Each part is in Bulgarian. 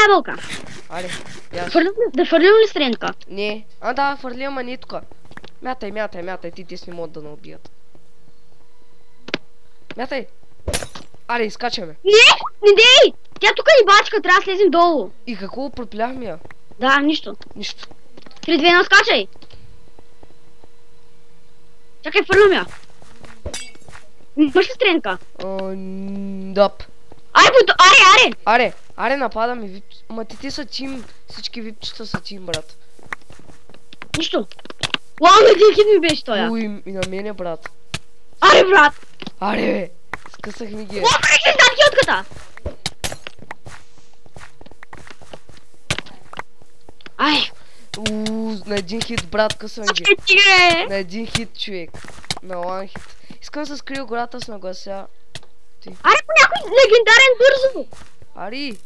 ябълка. Аре, яш. Да фърлим ли стренка? Не. А да, фърли, ама не тука. Мятай, ти сме могат да не убият. Мятай. Аре, изкачаме. Не дей! Тя тук е бачка, трябва да слезем долу. И какво пропиляхме я? Да, нищо. Нищо. 3-2-1, скачай! Чакай, фърлям я. Имаш ли стренка? Дъп. Аре! Нападаме вип. Ма те са тим. Всички випчета са тим, брат. Нищо. Уау, един хит ми беше тоя. Уй, и на мене, брат. Аре, брат! Аре, бе. Скъсахме ги. Уау, как ще стане килтката? Ай! На един хит, брат, късвам ги. Чакай, тигре! На един хит, човек. На one хит. Искам да се скрия гората с наглася. Аре, по някой легендарен бързо! Ари!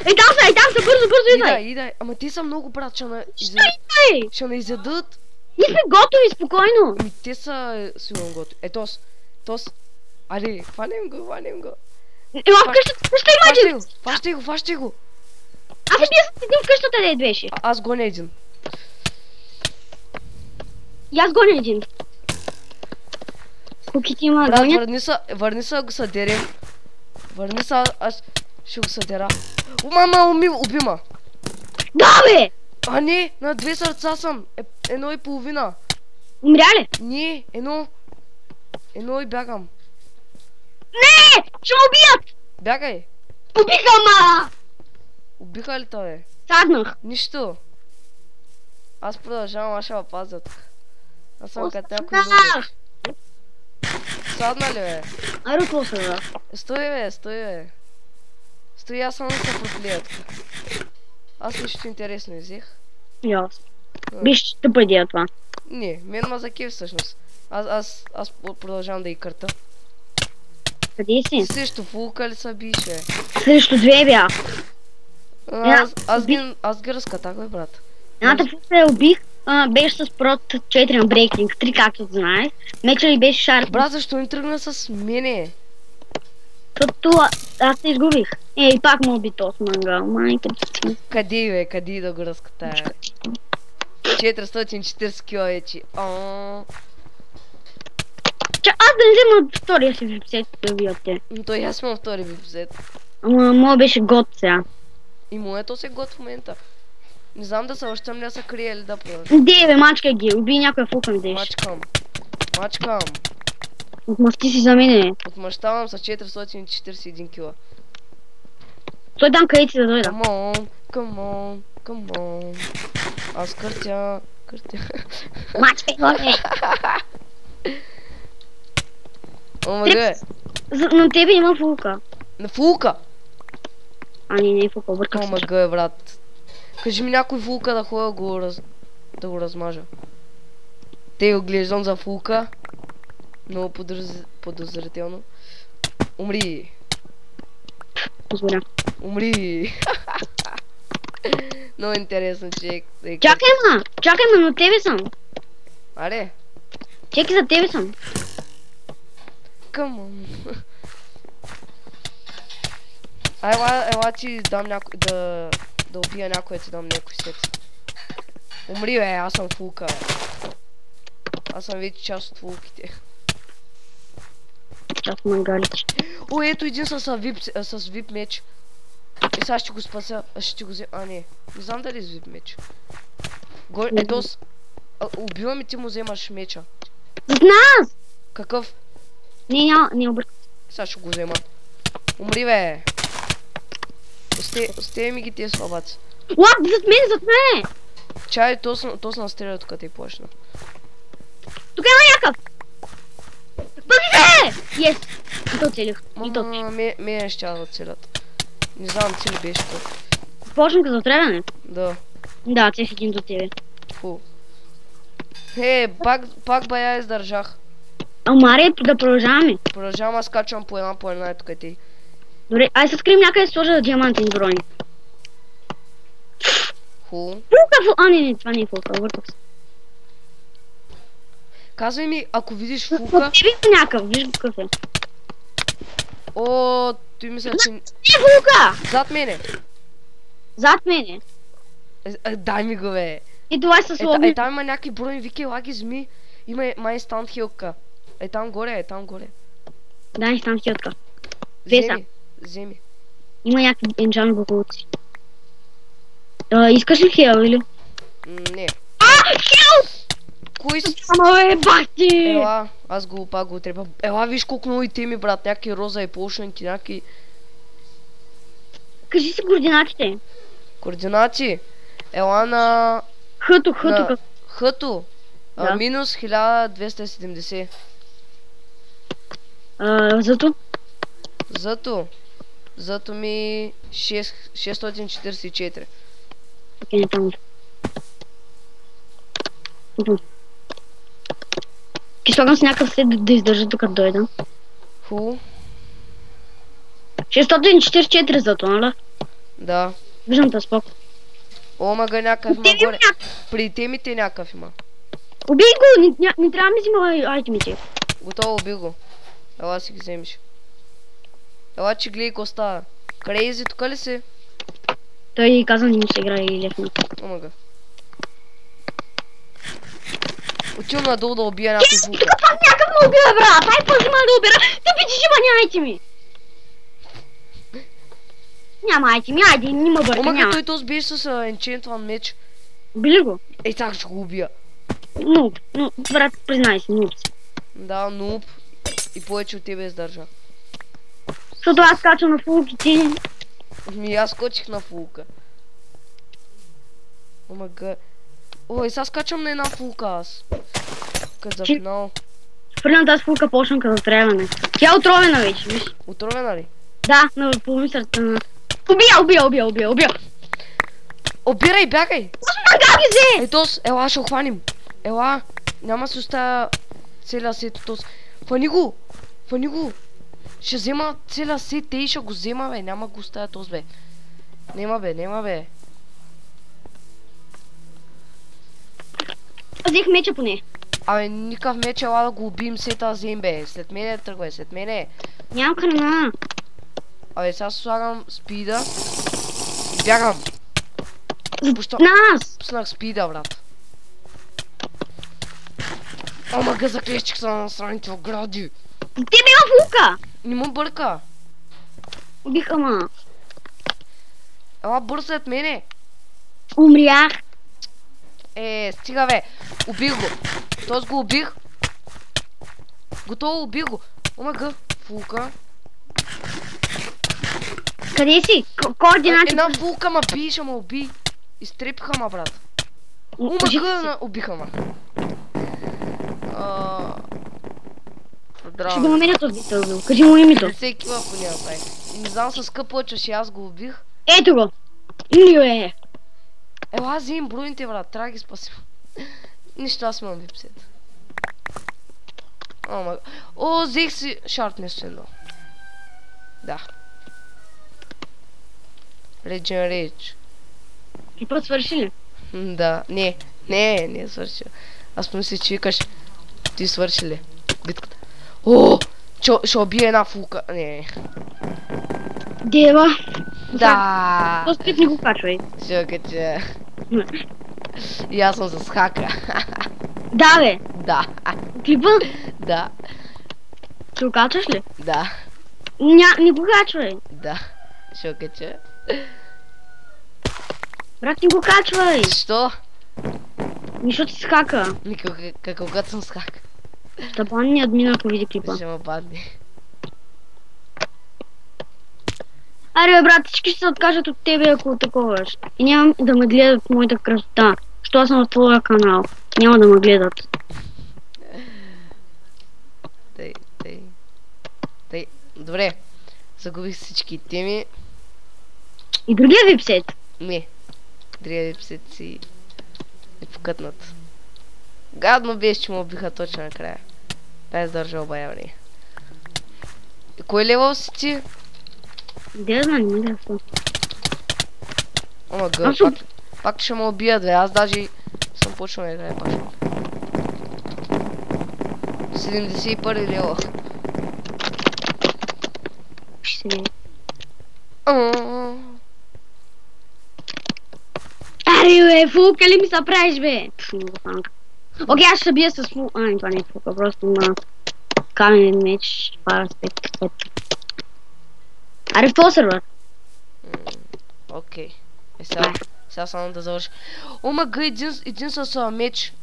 Ей там са, бързо идай! Идай. Ама те са много, брат, ще не изядат. Ние сме готови, спокойно! Ами те са сигурно готови. Тос. Аре, фанем го. Ела в къщата има един! Фащай го. Аз съм един в къщата, де беше. Аз гоня един. И аз гоня един. Куките има гоня. Брат, върни се, го съдерем. Върни се, аз ще го съдера. Мама, уби ма. Да, бе! А не, на 2 сърца съм. 1,5. Умря ли? Не, едно и бягам. Не! Ще ме убият! Бягай. Убиха ма! Убиха ли това, бе? Саднах. Нищо. Аз продължавам, аз ще ме пазя тук. Аз съм като някой Саднах! Садна ли, бе? Аре, какво се да? Стой, бе. Стой, аз само да се проклея тук. Аз нищо интересно взех. Ясно. Биш, тъпа идея това. Не, мен ма закев всъщност. Аз продължавам да и кърта. Къде си? Също фулка ли са бише? Срещу две бях. Аз ги разкатах, бе, брат. Едната фулка я убих, беше с прот 4 на брейкинг, 3 както знаеш. Меча ли беше шарп. Брат, защо не тръгна с мене? Тото аз се изгубих. И пак му уби този мангал, майка ти. Къде, бе, къде да го разкатая? 440 кила вече. Аз да не взема втория си випсет да убият те. Той аз съм втори випсет. Ама моя беше год сега. И моето се год в момента. Не знам да се връщам ли да се крие или да продължам. Де бе, мачкай ги, убий някоя фулка ми деш. Мачкам. Отмъсти си за мене. Отмъщавам с 441 кила. Той там къде ти да дойда. Come on. Аз къртя. Мачкай го, бе. Омага. На тебе има фулка. На фулка? Не е фулка, обърках се. Омага, брат. Кажи ми някой фулка да ходя да го размажа. Те го глеждам за фулка. Много подозрително. Умри. Позволя. Умри. Много интересно, човек. Чакай ма, на тебе съм. Аре. Чекай, за тебе съм. Come on. Ела ти дам някой, да убия някой, да ти дам някой сет. Умри, бе, аз съм фулка, бе. Аз съм вече част от фулките. Част мангалите. О, ето един с вип меч. И сега ще го спася, ще го взема, не знам дали с вип меч. Ето, убива ми, ти му вземаш меча. С нас! Какъв? Не объркам. Сега ще го взема. Умри, бе. Остей ми ги тия слабаци. Лап, зад мен! Чай, то се настреля тук те почна. Тук има някакъв! Бързи се! Ес! И то целих. Мене ще да целят. Не знам, цели беше то. Почнах за отреляне? Да. Да, цех един до тебе. Фу. Пак бая издържах. Аре, да продължаваме. Продължавам, аз качвам по една и тук е ти. Добре, ай се скрием някъде да сложа диамантен брони. Ху. Не, това не е фулка, обърках се. Казвай ми, ако видиш фулка... От тебе има някакъв, виж какъв е. О, той мисля, че... Не е фулка! Зад мене. Зад мене. Дай ми го, бе. И това е с огън. Там има някакви брони, вики, лаги зми. Има май стандхилка. Там горе, там горе. Дай там хилка. Веса. Вземи. Има някакви енджан богулци. Искаш ли хел или? Не. Хел! Кой си? Ама бе, бати! Ела, аз го трябва. Ела, виж колко много теми, брат. Някакви роза и полшенки, някакви... Кажи си координатите. Координати. Ела на... Хъто. Хъто. Да. Минус 1270. Зато? Зато ми 644. Окей, не там. Ки слагам с някакъв след да издържа тук да дойда. Хубаво. 644 зато, нали? Да. Виждам те споко. О, мага някакъв има горе. При темите някакъв има. Убий го! Не трябва да ми взима айтемите. Готово, убил го. Ела си ги вземеш. Ела, че гледай какво става. Крейзи, тук ли си? Той каза не му се играе и лефна. Омага. Отивам надолу да убия някой звука. Тук пак някакъв ме убива, брат! Ай, по-зима да убира! Да пичи, няма айтеми! Няма айтеми, айде, не ме бърка, Омага, няма. той този беше с енчентван меч. Били го? Ей, так ще го убия. Ну, брат, признай си, нуб си. Да, нуб. И повече от тебе издържа. Защото аз качвам на фулките. Аз скочих на фулка. Омага. Ой, сега скачам на една фулка аз. Като за финал. Хвърлям тази фулка почнам като отреване. Тя е отровена вече, виж. Отровена ли? Да, на половин сърца на... Убия! Обирай, бягай! Как ги взе? Тос, ела, ще охваним. Ела, няма се оставя целия сет от Тос. Фани го! Ще взема целия сет, те и ще го взема, бе. Няма го оставя Тос, бе. Нема, бе. Взех меча поне. Абе, никакъв меч, ела да го убием сета взем, бе. След мене тръгвай, след мене. Нямам храна. Абе, сега слагам спида. И бягам. Нас! Пуснах спида, брат. Омага, заклещих се на страните огради. Тебе има фулка! Не му бърка. Убих, ама. Ела, бърз след мене. Умрях. Стига, бе. Убих го. Тоест го убих. Готово, убих го. Омага, фулка. Къде си? Координати. Една фулка ма би, ще ма уби. Изтрепиха ма, брат. Омага, убиха ма. Ще го намеря този тълзъл. Кажи му името. 50 кила по нея прави. Не знам с къпа, че аз го убих. Ето го. Лио. Ела, взем броните, брат. Трябва да ги спасим. Нищо, аз имам випсет. О, взех си шартнес чендъл. Да. Regenerate. И път свърши ли? Да. Не е свършил. Аз помисля, че викаш ти свърши ли битката. О, ще убия една фулка. Не. Дева. Да. Този клип не го качвай. Чакай. И аз съм с хака. Да, бе. Да. Клипа? Да. Ще го качваш ли? Да. Не го качвай. Да. Чакай. Брат, не го качвай. Що? Защото си с хака. Когато съм с хак. Ще банни админа, ако види клипа. Ще ме бадни. Аре, бе, брат, всички ще се откажат от тебе, ако таковаш. И няма да ме гледат моята красота. Що аз съм в твоя канал. Няма да ме гледат. Тъй. Добре. Загубих всички теми. И другия випсет. Не. Другия випсет си е покътнат. Гадно беше, че му убиха точно накрая. Без държа обаяване. И кой левел си ти? Де знам, не знам. Ама гър, пак ще ме убият, бе. Аз даже съм почнал да играя пак. 71 лева. Ще се види. Аре бе, фулка ли ми се правиш бе? Пш, не го фанка. Окей, аз ще се бия с фулка. Ай, това не е фулка, просто има каменен меч. Пара с 5. Аре в този сервер. Окей. Сега само да завърши. О, мага, един с меч.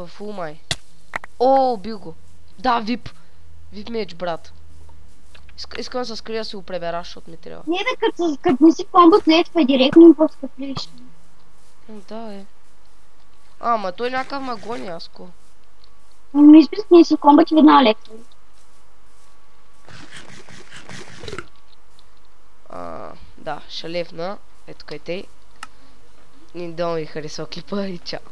Фул май. О, убил го. Да, вип. Вип меч, брат. Искам да се скрия да си го пребера, защото ми трябва. Не да, като не си комбат, не това директно им после влиш. Да, е. Ама той някакъв магони, аско. Не списък, не си комбат и веднага лекция. Да, шалевна. Ето кай тъй. И да ми харесва клипа и чао.